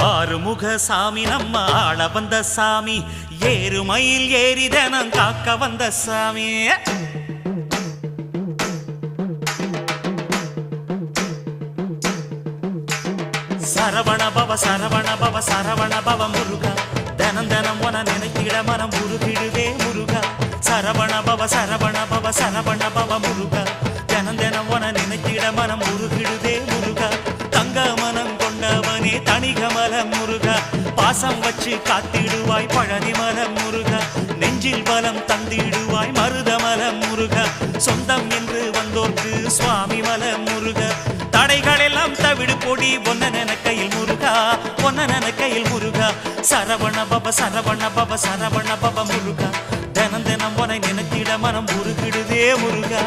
ஆறுமுக சாமி நம்ம ஆள வந்த சாமி ஏறுமயில் ஏறி தினம் காக்க வந்த சாமி சரவண பவ சரவண பவ சரவண பவ முருகா தினம் தினம் உன நினைத்திட மனம் உருகிடுதே முருகா சரவண பவ சரவண பவ சரவண பவ முருகா தினம் தினம் உன நினைத்திட மனம் உருகிடுதே முருகா தங்க மனம் கொண்டவனே தணிகமலம் முருகா பாசம் வச்சு காத்திடுவாய் பழனிமலம் முருகா நெஞ்சில் பலம் தந்திடுவாய் மருதமலம் முருகா சொந்தம் என்று வந்தோர்க்கு சுவாமி மலம் முருகா தடைகள் எல்லாம் தவிடு பொடி ஒன்ன கையில் முருகா ஒன்ன கையில் முருகா சரவண பவ சரவண பவ சரவண பவ முருகா தினம் தினம் உனை நினைத்திட மனம் உருகிடுதே முருகா